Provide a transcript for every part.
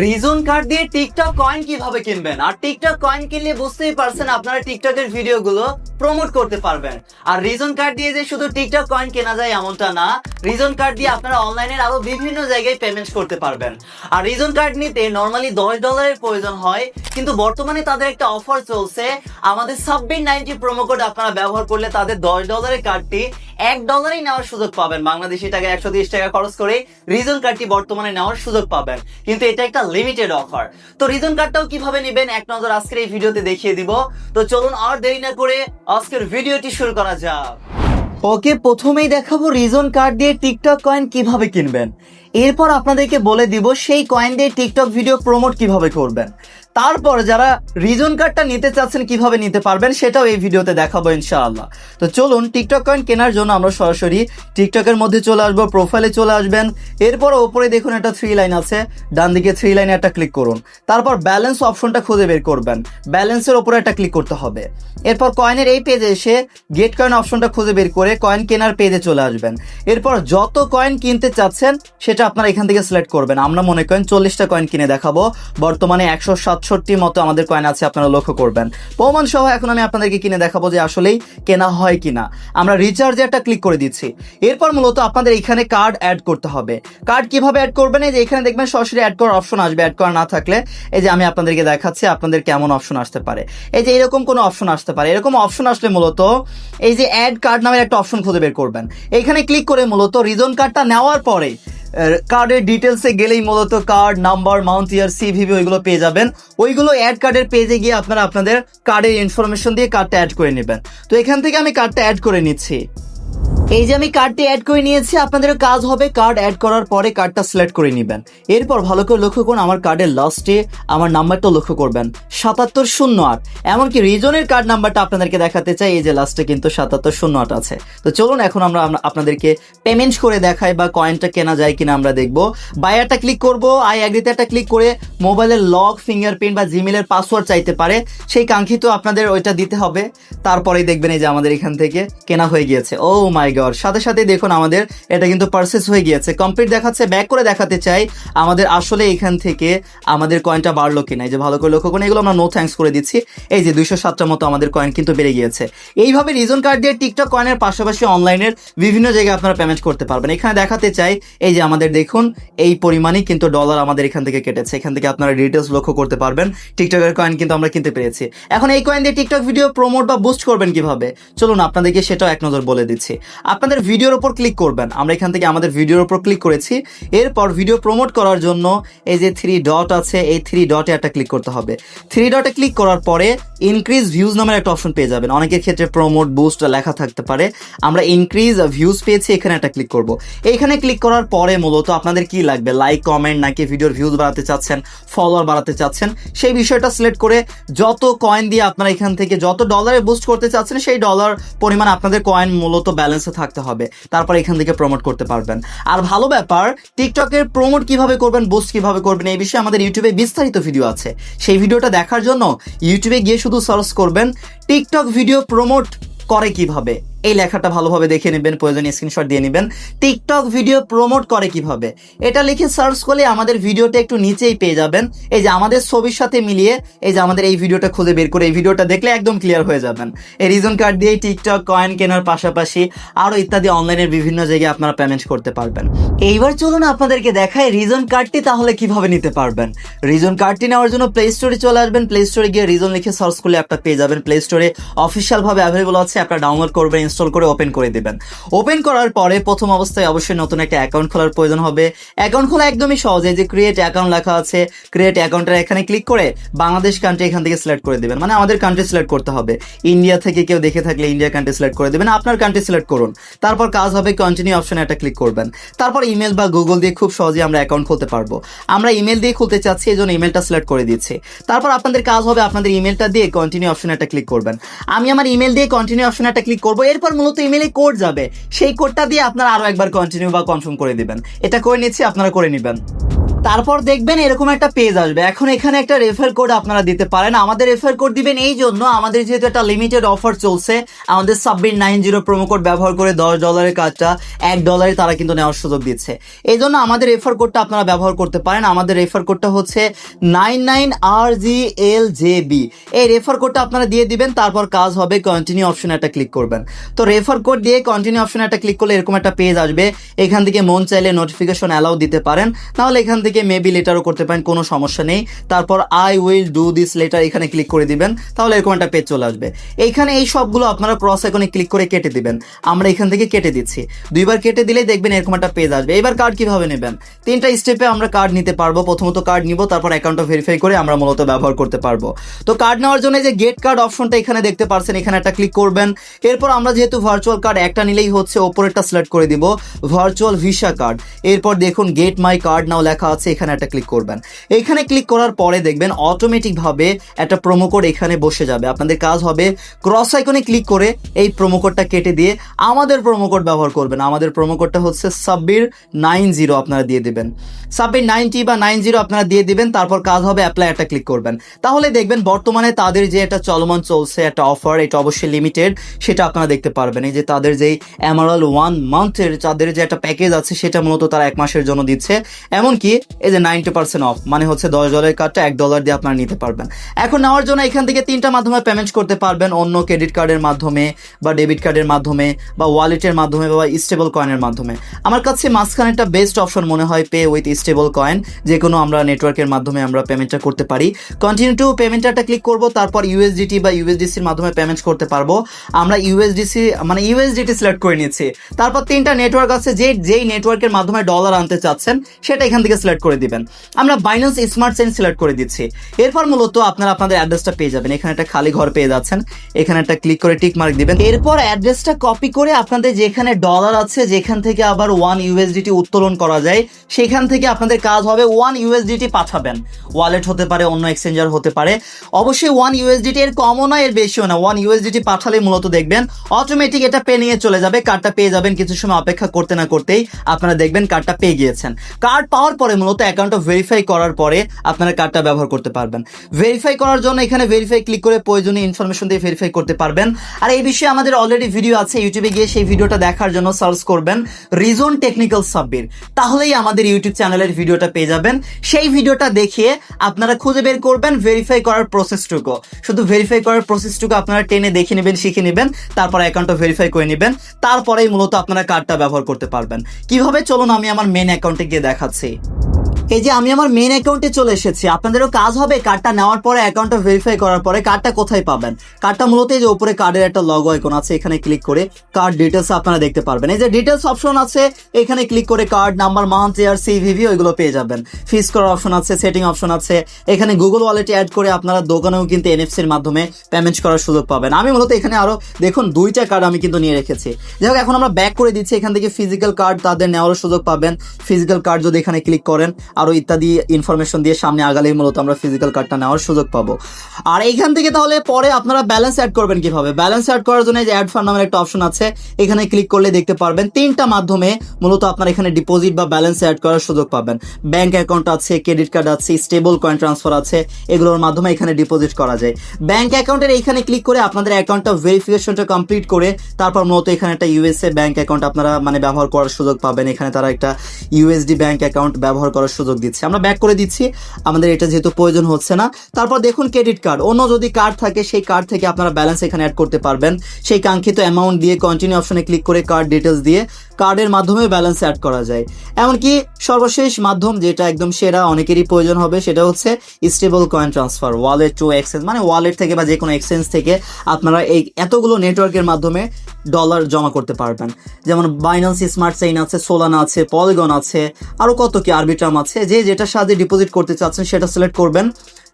Reason card দিয়ে TikTok coin কিভাবে কিনবেন, আর টিকটক কয়েন কিনলে বুঝতেই পারছেন আপনারা টিকটকের ভিডিওগুলো প্রমোট করতে পারবেন। আর রিজন কার্ড দিয়ে যে শুধু টিকটক কয়েন কেনা যায় এমনটা না, রিজন কার্ড দিয়ে আপনারা অনলাইনের আরো বিভিন্ন জায়গায় পেমেন্ট করতে পারবেন। আর রিজন কার্ড নিতে নর্মালি $10 প্রয়োজন হয়, কিন্তু বর্তমানে তাদের একটা অফার চলছে। আমাদের সাব্বির90 প্রোমো কোড আপনারা ব্যবহার করলে তাদের $10 কার্ডটি $1 নেওয়ার সুযোগ পাবেন। বাংলাদেশি টাকা 130 টাকা খরচ করে রিজন কার্ডটি বর্তমানে নেওয়ার সুযোগ পাবেন, কিন্তু এটা একটা লিমিটেড অফার। তো রিজন কার্ডটাও কিভাবে নেবেন এক নজর আজকের এই ভিডিওতে দেখিয়ে দিব। তো চলুন আর দেরি না করে আজকের ভিডিওটি শুরু করা যাক। ওকে, প্রথমেই দেখাবো রিজন কার্ড দিয়ে টিকটক কয়েন কিভাবে কিনবেন। এরপর আপনাদেরকে বলে দিব সেই কয়েন দিয়ে টিকটক ভিডিও প্রমোট কিভাবে করবেন। তারপর যারা রিজন কার্ডটা নিতে চাচ্ছেন কিভাবে নিতে পারবেন সেটাও এই ভিডিওতে দেখাবো ইনশাআল্লাহ। তো চলুন, টিকটক কয়েন কেনার জন্য আমরা সরাসরি টিকটকের মধ্যে চলে আসবো, প্রোফাইলে চলে আসবেন। এরপর ওপরে দেখুন একটা 3 লাইন আছে, ডান দিকে 3 লাইনে একটা ক্লিক করুন। তারপর ব্যালেন্স অপশনটা খুঁজে বের করবেন, ব্যালেন্সের ওপরে একটা ক্লিক করতে হবে। এরপর কয়েনের এই পেজে এসে গেট কয়েন অপশনটা খুঁজে বের করে কয়েন কেনার পেজে চলে আসবেন। এরপর যত কয়েন কিনতে চাচ্ছেন সেটা আপনারা এখান থেকে সিলেক্ট করবেন। আমরা মনে করেন 40টা কয়েন কিনে দেখাবো। বর্তমানে 167 মতো আমাদের কয়েন আছে, আপনারা লক্ষ্য করবেন। প্রমাণ সহ এখন আমি আপনাদেরকে কিনে দেখাবো যে আসলেই কেনা হয় কিনা। আমরা রিচার্জে একটা ক্লিক করে দিচ্ছি। এরপর মূলত আপনাদের এখানে কার্ড অ্যাড করতে হবে। কার্ড কিভাবে অ্যাড করবেন, এই যে এখানে দেখবেন সরাসরি অ্যাড করার অপশন আসবে। অ্যাড করা না থাকলে এই যে আমি আপনাদেরকে দেখাচ্ছি আপনাদের কেমন অপশন আসতে পারে। এই যে এরকম কোনো অপশন আসতে পারে। এরকম অপশন আসলে মূলত এই যে অ্যাড কার্ড নামের একটা অপশন খুঁজে বের করবেন। এখানে ক্লিক করে মূলত রিজন কার্ডটা নেওয়ার পরে কার্ডের ডিটেলসে গেলেই মূলত কার্ড নাম্বার, মাউন্ট ইয়ার, সিভিভি ওইগুলো পেয়ে যাবেন। ওইগুলো অ্যাড কার্ডের পেজে গিয়ে আপনারা আপনাদের কার্ডের ইনফরমেশন দিয়ে কার্ডটা অ্যাড করে নেবেন। তো এখান থেকে আমি কার্ডটা অ্যাড করে নিচ্ছি। এই যে আমি কার্ডটি অ্যাড করে নিয়েছি, আপনাদের কাজ হবে কার্ড অ্যাড করার পরে কার্ডটা সিলেক্ট করে নেবেন। এরপর ভালো করে লক্ষ্য করুন আমার কার্ডের লাস্টে আমার নাম্বারটা লক্ষ্য করবেন 7708। এমনকি রিজনের কার্ড নাম্বারটা আপনাদেরকে দেখাতে চাই, এই যে লাস্টে কিন্তু 7708 আছে। তো চলুন এখন আমরা আপনাদেরকে পেমেন্ট করে দেখাই বা কয়েনটা কেনা যায় কিনা আমরা দেখবো। বাই একটা ক্লিক করবো, আই অ্যাগ্রিতে একটা ক্লিক করে মোবাইলের লক, ফিঙ্গারপ্রিন্ট বা জিমেলের পাসওয়ার্ড চাইতে পারে, সেই কাঙ্ক্ষিত আপনাদের ওইটা দিতে হবে। তারপরেই দেখবেন এই যে আমাদের এখান থেকে কেনা হয়ে গিয়েছে। ও মাই গড, সাথে সাথে দেখুন আমাদের এটা কিন্তু পারচেজ হয়ে গিয়েছে, কমপ্লিট দেখাচ্ছে। ব্যাক করে দেখাতে চাই আমাদের আসলে এখান থেকে আমাদের কয়েনটা বাড়লো কিনা। এই যে ভালো করে লক্ষ্য করুন, এগুলো আমরা নো থ্যাঙ্কস করে দিচ্ছি। এই যে 207টা মতো আমাদের কয়েন কিন্তু বেড়ে গিয়েছে। এইভাবে রিজন কার্ড দিয়ে টিকটক কয়েনের পাশাপাশি অনলাইনের বিভিন্ন জায়গায় আপনারা পেমেন্ট করতে পারবেন। এখানে দেখাতে চাই এই যে আমাদের দেখুন এই পরিমাণই কিন্তু ডলার আমাদের এখান থেকে কেটেছে। এখান থেকে আপনারা ডিটেলস লক্ষ্য করতে পারবেন। টিকটকের কয়েন কিন্তু আমরা কিনতে পেরেছি। এখন এই কয়েন দিয়ে টিকটক ভিডিও প্রমোট বা বুস্ট করবেন কিভাবে, চলুন আপনাদেরকে সেটাও এক নজর বলে দিচ্ছি। আপনাদের ভিডিওর উপর ক্লিক করবেন। আমরা এখান থেকে আমাদের ভিডিওর উপর ক্লিক করেছি। এরপর ভিডিও প্রমোট করার জন্য এই যে 3 ডট আছে, এই 3 ডটে একটা ক্লিক করতে হবে। 3 ডটে ক্লিক করার পরে ইনক্রিজ ভিউজ নামের একটা অপশন পেয়ে যাবেন। অনেকের ক্ষেত্রে প্রমোট বুস্ট লেখা থাকতে পারে, আমরা ইনক্রিজ ভিউজ পেয়েছি, এখানে একটা ক্লিক করব। এইখানে ক্লিক করার পরে মূলত আপনাদের কি লাগবে, লাইক, কমেন্ট, নাকি ভিডিওর ভিউজ বাড়াতে চাচ্ছেন, ফলোয়ার বাড়াতে চাচ্ছেন, সেই বিষয়টা সিলেক্ট করে যত কয়েন দিয়ে আপনারা এখান থেকে যত ডলারে বুস্ট করতে চাচ্ছেন সেই ডলার পরিমাণ আপনাদের কয়েন মূলত ব্যালেন্সে থাকতে হবে। তারপর এখান থেকে প্রমোট করতে পারবেন। আর ভালো ব্যাপার, টিকটকের প্রমোট কিভাবে করবেন, বুস্ট কিভাবে করবেন এই বিষয়ে আমাদের ইউটিউবে বিস্তারিত ভিডিও আছে। সেই ভিডিওটা দেখার জন্য ইউটিউবে গিয়ে শুধু সার্চ করবেন টিকটক ভিডিও প্রমোট করে কিভাবে, এই লেখাটা ভালোভাবে দেখে নেবেন, প্রয়োজনীয় স্ক্রিনশট দিয়ে নেবেন। টিকটক ভিডিও প্রমোট করে কিভাবে এটা লিখে সার্চ করলে আমাদের ভিডিওটা একটু নিচেই পেয়ে যাবেন। এই যে আমাদের ছবির সাথে মিলিয়ে এই যে আমাদের এই ভিডিওটা খুঁজে বের করে এই ভিডিওটা দেখলে একদম ক্লিয়ার হয়ে যাবেন। এই রিজন কার্ড দিয়ে টিকটক কয়েন কেনার পাশাপাশি আরও ইত্যাদি অনলাইনের বিভিন্ন জায়গায় আপনারা পেমেন্ট করতে পারবেন। এইবার চলুন আপনাদেরকে দেখাই রিজন কার্ডটি তাহলে কিভাবে নিতে পারবেন। রিজন কার্ডটি নেওয়ার জন্য প্লে স্টোরে চলে আসবেন। প্লে স্টোরে গিয়ে রিজন লিখে সার্চ করলে অ্যাপটা পেয়ে যাবেন। প্লে স্টোরে অফিসিয়ালভাবে অ্যাভেলেবল আছে, আপনারা ডাউনলোড করবেন, ইনস্টল করে ওপেন করে দিবেন। ওপেন করার পরে প্রথম অবস্থায় অবশ্যই নতুন একটা অ্যাকাউন্ট খোলার প্রয়োজন হবে। অ্যাকাউন্ট খোলা একদমই সহজ, এই যে ক্রিয়েট অ্যাকাউন্ট লেখা আছে, ক্রিয়েট অ্যাকাউন্টের এখানে ক্লিক করে বাংলাদেশ কান্ট্রি এখান থেকে সিলেক্ট করে দিবেন। মানে আমাদের কান্ট্রি সিলেক্ট করতে হবে। ইন্ডিয়া থেকে কেউ দেখে থাকলে ইন্ডিয়া কান্ট্রি সিলেক্ট করে দিবেন, আপনার কান্ট্রি সিলেক্ট করুন। তারপর কাজ হবে কন্টিনিউ অপশনে একটা ক্লিক করবেন। তারপর ইমেল বা গুগল দিয়ে খুব সহজেই আমরা অ্যাকাউন্ট খুলতে পারবো। আমরা ইমেল দিয়ে খুলতে চাচ্ছি, এই জন্য ইমেলটা সিলেক্ট করে দিচ্ছি। তারপর আপনাদের কাজ হবে আপনাদের ইমেলটা দিয়ে কন্টিনিউ অপশনে একটা ক্লিক করবেন। আমি আমার ইমেল দিয়ে কন্টিনিউ অপশনে একটা ক্লিক করবো। এরপর মূলত ইমেলে কোড যাবে, সেই কোডটা দিয়ে আপনারা আরো একবার কন্টিনিউ বা কনফার্ম করে দিবেন। এটা করে নিচ্ছি, আপনারা করে নেবেন। তারপর দেখবেন এরকম একটা পেজ আসবে। এখন এখানে একটা রেফার কোড আপনারা দিতে পারেন। আমাদের রেফার কোড দিবেন এই জন্য, আমাদের যেহেতু একটা লিমিটেড অফার চলছে, আমাদের সাব্বির90 প্রোমো কোড ব্যবহার করে $10 কার্ডটা $1 তারা কিন্তু নেওয়ার সুযোগ দিচ্ছে। এই জন্য আমাদের রেফার কোডটা আপনারা ব্যবহার করতে পারেন। আমাদের রেফার কোডটা হচ্ছে 99RGLJB। এই রেফার কোডটা আপনারা দিয়ে দিবেন, তারপর কাজ হবে কন্টিনিউ অপশনে একটা ক্লিক করবেন। তো রেফার কোড দিয়ে কন্টিনিউ অপশনে একটা ক্লিক করলে এরকম একটা পেজ আসবে। এখান থেকে মন চাইলে নোটিফিকেশন অ্যালাউ দিতে পারেন, নাহলে এখান থেকে মেবি লেটারও করতে পারেন, কোনো সমস্যা নেই। তারপর I will do this letter এখানে ক্লিক করে দিবেন, তাহলে এরকম একটা পেজ চলে আসবে। এইখানে এই সবগুলো আপনারা ক্রস আইকনে ক্লিক করে কেটে দিবেন। আমরা এখান থেকে কেটে দিচ্ছি, 2বার কেটে দিলেই দেখবেন এরকম একটা পেজ আসবে। এবার কার্ড কিভাবে নেবেন, 3টা স্টেপে আমরা কার্ড নিতে পারবো। প্রথমত কার্ড নিব, তারপর অ্যাকাউন্টটা ভেরিফাই করে আমরা মূলত ব্যবহার করতে পারবো। তো কার্ড নেওয়ার জন্য যে গেট কার্ড অপশনটা এখানে দেখতে পাচ্ছেন, এখানে একটা ক্লিক করবেন। এরপর আমরা যেহেতু ভার্চুয়াল কার্ড একটা নিলেই হচ্ছে, ওপরেরটা সিলেক্ট করে দিব ভার্চুয়াল ভিসা কার্ড। এরপর দেখুন গেট মাই কার্ড নাও লেখা আছে, এখানে একটা ক্লিক করবেন। এখানে ক্লিক করার পরে দেখবেন অটোমেটিক ভাবে একটা প্রোমো কোড এখানে বসে যাবে। আপনাদের কাজ হবে ক্রস আইকনে ক্লিক করে এই প্রোমো কোডটা কেটে দিয়ে আমাদের প্রোমো কোড ব্যবহার করবেন। আমাদের প্রোমো কোডটা হচ্ছে সাব্বির90 আপনারা দিয়ে দিবেন, সাব্বির90 বা 90 আপনারা দিয়ে দিবেন। তারপর কাজ হবে অ্যাপ্লাই একটা ক্লিক করবেন। তাহলে দেখবেন বর্তমানে তাদের যে একটা চলমান চলছে একটা অফার, এটা অবশ্যই লিমিটেড, সেটা আপনারা দেখতে পারবেন। এই যে তাদের যেই এমারাল্ড 1 মান্থের তাদের যে একটা প্যাকেজ আছে, সেটা মূলত তারা 1 মাসের জন্য দিচ্ছে। এমনকি এই যে 90% অফ, মানে হচ্ছে $10 কার্ডটা $1 দিয়ে আপনারা নিতে পারবেন। এখন নেওয়ার জন্য এখান থেকে 3টা মাধ্যমে পেমেন্ট করতে পারবেন, অন্য ক্রেডিট কার্ডের মাধ্যমে বা ডেবিট কার্ডের মাধ্যমে বা ওয়ালেটের মাধ্যমে বা স্টেবল কয়েনের মাধ্যমে। আমার কাছে মাঝখানে একটা বেস্ট অপশন মনে হয় পে উইথ স্টেবল কয়েন, যে কোনো আমরা নেটওয়ার্কের মাধ্যমে আমরা পেমেন্টটা করতে পারি। কন্টিনিউ টু পেমেন্টটা একটা ক্লিক করব, তারপর ইউএসডিটি বা ইউএসডিসির মাধ্যমে পেমেন্ট করতে পারবো। আমরা ইউএসডিটি সিলেক্ট করে নিচ্ছি। তারপর 3টা নেটওয়ার্ক আছে, যেই নেটওয়ার্কের মাধ্যমে ডলার আনতে চাচ্ছেন সেটা এখান থেকে সিলেক্ট করে দিবেন। আমরা বাইন্যান্স স্মার্ট চেইন সিলেক্ট করে দিচ্ছি। এরপর মূলত আপনারা আপনাদের অ্যাড্রেসটা পেয়ে যাবেন। এখানে একটা খালি ঘর পেয়ে যাচ্ছেন, এখানে একটা ক্লিক করে টিক মার্ক দিবেন। এরপর অ্যাড্রেসটা কপি করে আপনাদের যেখানে ডলার আছে, যেখান থেকে আবার 1 USDT উত্তোলন করা যায়, সেখান থেকে আপনাদের কাজ হবে 1 USDT পাঠাবেন। ওয়ালেট হতে পারে, অন্য এক্সচেঞ্জার হতে পারে, অবশ্যই 1 USDT, এর কমও না এর বেশিও না। 1 USDT পাঠালে মূলত দেখবেন অটোমেটিক এটা পে নিয়ে চলে যাবে, কার্ডটা পেয়ে যাবেন। কিছু সময় অপেক্ষা করতে না করতেই আপনারা দেখবেন কার্ডটা পেয়ে গিয়েছেন। কার্ড পাওয়ার পরে মূলত অ্যাকাউন্টটা ভেরিফাই করার পরে আপনারা কার্ডটা ব্যবহার করতে পারবেন। ভেরিফাই করার জন্য এখানে ভেরিফাই ক্লিক করে প্রয়োজনীয় ইনফরমেশন দিয়ে ভেরিফাই করতে পারবেন। আর এই বিষয়ে আমাদের অলরেডি ভিডিও আছে, ইউটিউবে গিয়ে সেই ভিডিওটা দেখার জন্য সার্চ করবেন রিজন টেকনিক্যাল সাব্বির, তাহলেই আমাদের ইউটিউব চ্যানেলের ভিডিওটা পেয়ে যাবেন। সেই ভিডিওটা দেখিয়ে আপনারা খুঁজে বের করবেন ভেরিফাই করার প্রসেসটুকু। শুধু ভেরিফাই করার প্রসেসটুকু আপনারা টেনে দেখে নেবেন, শিখে নেবেন, তারপর অ্যাকাউন্টটা ভেরিফাই করে নেবেন। তারপরেই মূলত আপনারা কার্ডটা ব্যবহার করতে পারবেন। কিভাবে চলুন আমি আমার মেন অ্যাকাউন্টে গিয়ে দেখাচ্ছি। এই যে আমি আমার মেন অ্যাকাউন্টে চলে এসেছি। আপনাদেরও কাজ হবে কার্ডটা নেওয়ার পরে অ্যাকাউন্টটা ভেরিফাই করার পরে কার্ডটা কোথায় পাবেন। কার্ডটা মূলত এই যে উপরে কার্ডের একটা লগো আইকন আছে, এখানে ক্লিক করে কার্ড ডিটেলস আপনারা দেখতে পারবেন। এই যে ডিটেলস অপশন আছে, এখানে ক্লিক করে কার্ড নাম্বার, মান্থ, ইয়ার, সিভিভি ওইগুলো পেয়ে যাবেন। ফিস করার অপশন আছে, সেটিং অপশন আছে। এখানে গুগল ওয়ালেটে অ্যাড করে আপনারা দোকানেও কিন্তু এনএফসির মাধ্যমে পেমেন্ট করার সুযোগ পাবেন। আমি মূলত এখানে আরো দেখুন 2টা কার্ড আমি কিন্তু নিয়ে রেখেছি। যাই হোক, এখন আমরা ব্যাক করে দিচ্ছি। এখান থেকে ফিজিক্যাল কার্ড তাদের নেওয়ারও সুযোগ পাবেন। ফিজিক্যাল কার্ড যদি এখানে ক্লিক করেন, আরো ইত্যাদি ইনফরমেশন দিয়ে সামনে আগালেই মূলত আমরা ফিজিক্যাল কার্ডটা নেওয়ার সুযোগ পাবো। আর এইখান থেকে তাহলে পরে আপনারা ব্যালেন্স অ্যাড করবেন কিভাবে। ব্যালেন্স অ্যাড করার জন্য যে অ্যাড ফান্ড নামের একটা অপশন আছে, এখানে ক্লিক করলে দেখতে পারবেন 3টা মাধ্যমে মূলত আপনারা এখানে ডিপোজিট বা ব্যালেন্স অ্যাড করার সুযোগ পাবেন। ব্যাংক অ্যাকাউন্ট আছে, ক্রেডিট কার্ড আছে, স্টেবল কয়েন ট্রান্সফার আছে, এগুলোর মাধ্যমে এখানে ডিপোজিট করা যায়। ব্যাংক অ্যাকাউন্টের এইখানে ক্লিক করে আপনাদের অ্যাকাউন্টটা ভেরিফিকেশনটা কমপ্লিট করে তারপর মূলত এখানে একটা ইউএসএ ব্যাংক অ্যাকাউন্ট আপনারা ব্যবহার করার সুযোগ পাবেন। এখানে তারা একটা ইউএসডি ব্যাংক অ্যাকাউন্ট ব্যবহার করার সুযোগ দিচ্ছে। আমরা ব্যাক করে দিচ্ছি, আমাদের এটা যেহেতু প্রয়োজন হচ্ছে না। তারপর দেখুন ক্রেডিট কার্ড, অন্য যদি কার্ড থাকে সেই কার্ড থেকে আপনারা ব্যালেন্স এখানে অ্যাড করতে পারবেন। সেই কাঙ্ক্ষিত অ্যামাউন্ট দিয়ে কন্টিনিউ অপশনে ক্লিক করে কার্ড ডিটেলস দিয়ে কার্ডের মাধ্যমে ব্যালেন্স অ্যাড করা যায়। এমনকি সর্বশেষ মাধ্যম যেটা একদম সেরা, অনেকেরই প্রয়োজন হবে, সেটা হচ্ছে stable coin transfer, wallet two exchange, wallet থেকে বা যে কোনো এক্সচেঞ্জ থেকে আপনারা এই এতগুলো নেটওয়ার্কের মাধ্যমে ডলার জমা করতে পারবেন। যেমন বাইন্যান্স স্মার্ট চেইন আছে, সোলানা আছে, পলিগন আছে, আরো কত কি আরবিট্রাম আছে। যে যেটার সাহায্যে ডিপোজিট করতে চাচ্ছেন সেটা সিলেক্ট করবেন।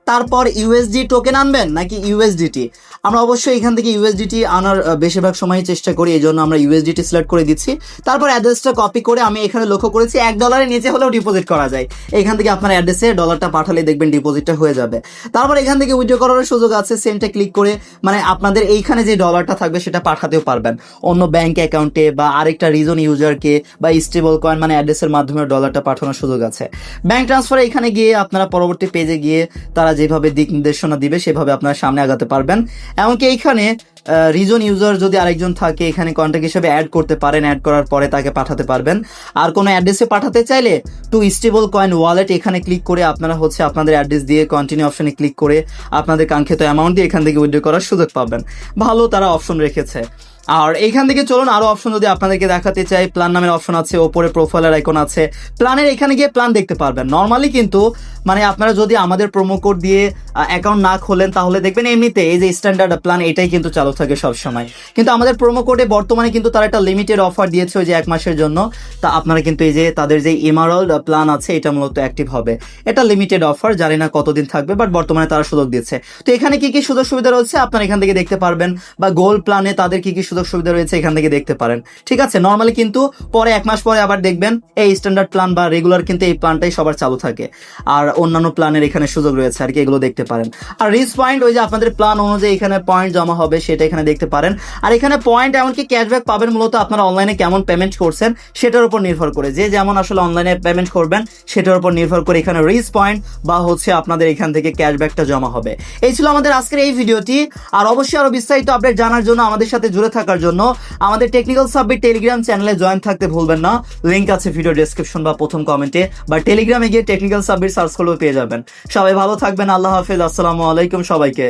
তারপর ইউএসডি টোকেন আনবেন নাকি ইউএসডিটি, আমরা অবশ্যই এখান থেকে ইউএসডিটি আনার বেশিরভাগ সময় চেষ্টা করি, এই জন্য আমরা ইউএসডিটি সিলেক্ট করে দিচ্ছি। তারপর অ্যাড্রেসটা কপি করে আমি এখানে লক্ষ্য করেছি $1 নিচে হলেও ডিপোজিট করা যায়। এখান থেকে আপনার অ্যাড্রেসে ডলারটা পাঠালে দেখবেন ডিপোজিটটা হয়ে যাবে। তারপর এখান থেকে উইথড্র করার সুযোগ আছে, সেন্টে ক্লিক করে মানে আপনাদের এইখানে যে ডলারটা থাকবে সেটা পাঠাতেও পারবেন অন্য ব্যাংক অ্যাকাউন্টে বা আরেকটা রিজন ইউজারকে বা স্টেবল কয়েন মানে অ্যাড্রেসের মাধ্যমে ডলারটা পাঠানোর সুযোগ আছে। ব্যাংক ট্রান্সফারে এখানে গিয়ে আপনারা পরবর্তী পেজে গিয়ে তারা যেভাবে দিক নির্দেশনা দিবে সেভাবে আপনারা সামনে আগাতে পারবেন। এমনকি এইখানে রিজন ইউজার যদি আরেকজন থাকে এখানে কন্ট্যাক্ট হিসেবে অ্যাড করতে পারেন, অ্যাড করার পরে তাকে পাঠাতে পারবেন। আর কোনো অ্যাড্রেসে পাঠাতে চাইলে টু স্টেবল কয়েন ওয়ালেট এখানে ক্লিক করে আপনারা হচ্ছে আপনাদের অ্যাড্রেস দিয়ে কন্টিনিউ অপশনে ক্লিক করে আপনাদের কাঙ্ক্ষিত অ্যামাউন্ট দিয়ে এখান থেকে উইথড্র করার সুযোগ পাবেন। ভালো তারা অপশন রেখেছে। আর এইখান থেকে চলুন আরো অপশন যদি আপনাদেরকে দেখাতে চাই, প্ল্যান নামের অপশন আছে, ওপরে প্রোফাইলের আইকন আছে, প্ল্যানের এখানে গিয়ে প্ল্যান দেখতে পারবেন। নর্মালি কিন্তু মানে আপনারা যদি আমাদের প্রোমো কোড দিয়ে অ্যাকাউন্ট না খোলেন তাহলে দেখবেন এমনিতে এই যে স্ট্যান্ডার্ড প্ল্যান এটাই কিন্তু চালু থাকে সব সময়। কিন্তু আমাদের প্রোমো কোডে বর্তমানে কিন্তু তারা একটা লিমিটেড অফার দিয়েছে ওই যে 1 মাসের জন্য। তা আপনারা কিন্তু এই যে তাদের যে এমারাল্ড প্ল্যান আছে এটা মূলত অ্যাক্টিভ হবে। এটা লিমিটেড অফার, জানি না কতদিন থাকবে, বাট বর্তমানে তারা সুযোগ দিচ্ছে। তো এখানে কি কি সুযোগ সুবিধা রয়েছে আপনারা এখান থেকে দেখতে পারবেন, বা গোল্ড প্ল্যানে তাদের কি কি সুযোগ সুবিধা রয়েছে এখান থেকে দেখতে পারেন। ঠিক আছে, নর্মালি কিন্তু পরে 1 মাস পরে আবার দেখবেন এই স্ট্যান্ডার্ড প্ল্যান বা রেগুলার কিন্তু এই প্ল্যানটাই সবার চালু থাকে। আর অন্যান্য প্ল্যানের এখানে সুযোগ রয়েছে আর কি, এগুলো দেখতে পারেন। আর রিচ পয়েন্ট ওই যে আপনাদের প্ল্যান অনুযায়ী এখানে পয়েন্ট জমা হবে সেটা এখানে দেখতে পারেন। আর এখানে পয়েন্ট এমনকি ক্যাশব্যাক পাবেন মূলত আপনারা অনলাইনে কেমন পেমেন্ট করছেন সেটার উপর নির্ভর করে, যে যেমন আসলে অনলাইনে পেমেন্ট করবেন সেটার উপর নির্ভর করে এখানে রিচ পয়েন্ট বা হচ্ছে আপনাদের এখান থেকে ক্যাশব্যাকটা জমা হবে। এই ছিল আমাদের আজকের এই ভিডিওটি। আর অবশ্যই আরো বিস্তারিত আপডেট জানার জন্য আমাদের সাথে জুড়ে থাকার জন্য আমাদের টেকনিক্যাল সাব্বির টেলিগ্রাম চ্যানেলে জয়েন থাকতে ভুলবেন না। লিংক আছে ভিডিও ডেসক্রিপশন বা প্রথম কমেন্টে, বা টেলিগ্রামে গিয়ে টেকনিক্যাল সাব্বির সার্চ করলেও পেয়ে যাবেন। সবাই ভালো থাকবেন, আল্লাহ হাফেজ, আসসালামু আলাইকুম সবাইকে।